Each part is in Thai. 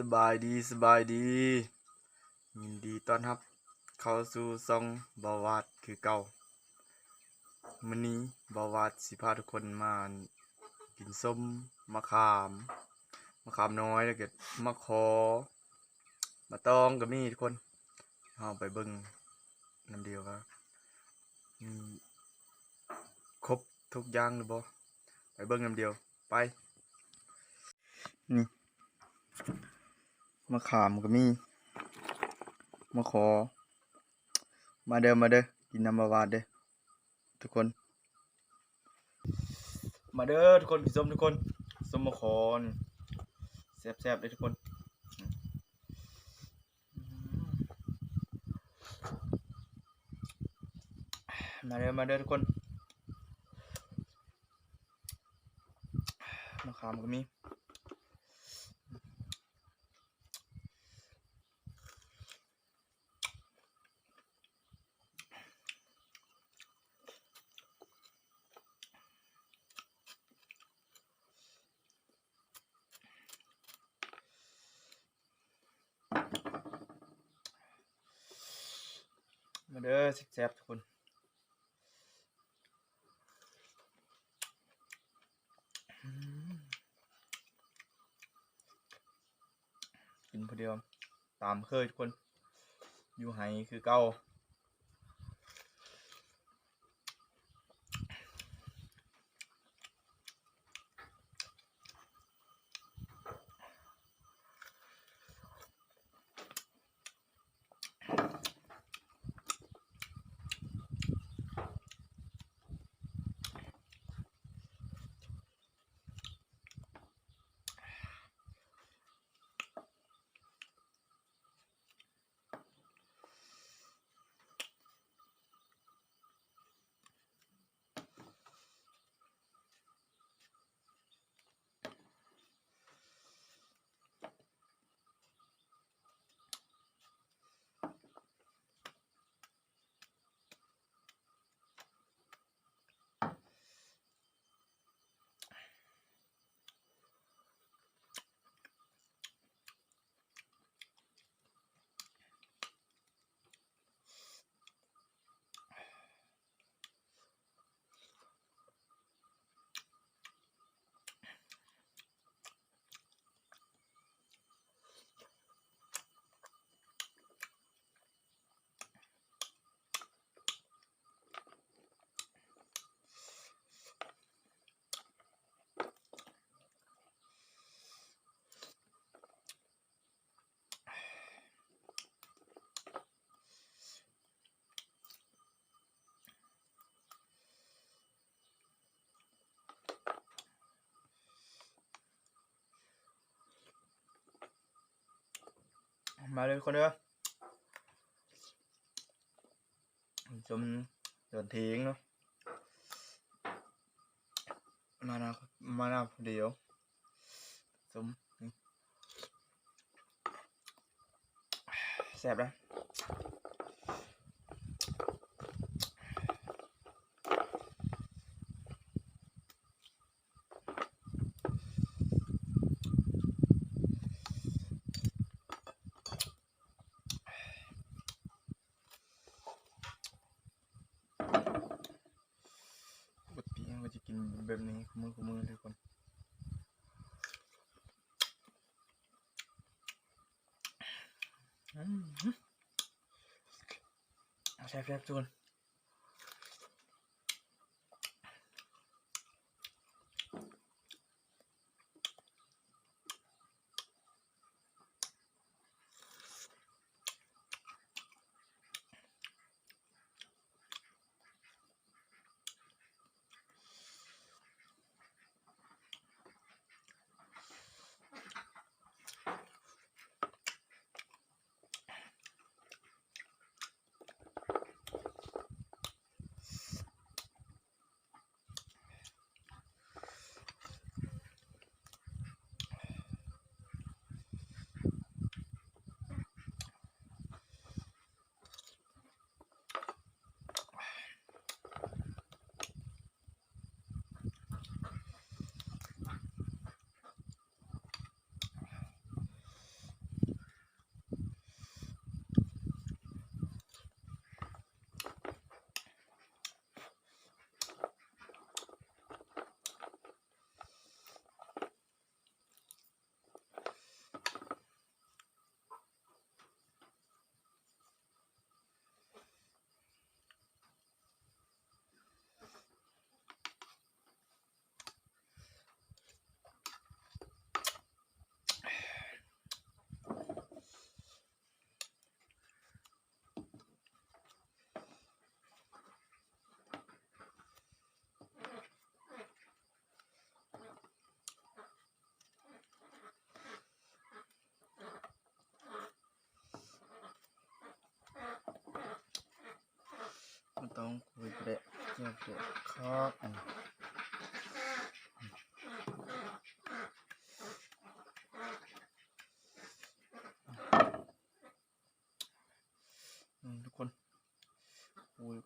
สบายดียินดีต้อนรับเข้าสู่ซ่องบาวาดคือเก่ามื้อนี้บาวาดสิพาทุกคนมากินส้มมะขามน้อยแล้วก็มะขอมะตองก็มีทุกคนเฮาไปเบิ่งนำเดียวว่ามีครบทุกอย่างหรือบ่ไปเบิ่งนำเดียวไปนี่มะขามก็มีมะขอมาเด้อกินน้ำบาวาดเด้อทุกคนมาเด้อทุกคนกินส้มทุกคนส้มมะขอนแซ่บๆเลยทุกคนมาเด้อทุกคนมะขามก็มีมาเด้อแซ่บๆทุกคนกินพอเดียวตามเคยทุกคนอยู่ไหคือเก่ามาเลยทุกคนเด้อชมเดินทิ้งเนาะมานาเดียวชมแซ่บนะปกติก็จะกินแบบนี้คุมือทุกคนแซ่บทุกคน เจ็บเจ็บครับทุกคนโอ้ย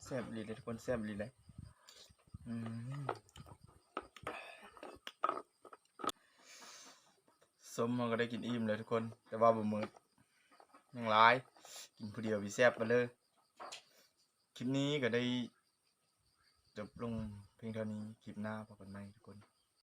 แซ่บเลยทุกคนแซ่บเลยส้มมันก็ได้กินอิ่มเลยทุกคนแต่ว่าบ่หมดยังหลายกินผู้เดียววิแซ่บไปเลยคลิปนี้ก็ได้จบลงเพียงเท่านี้คลิปหน้าพบกันใหม่ทุกคน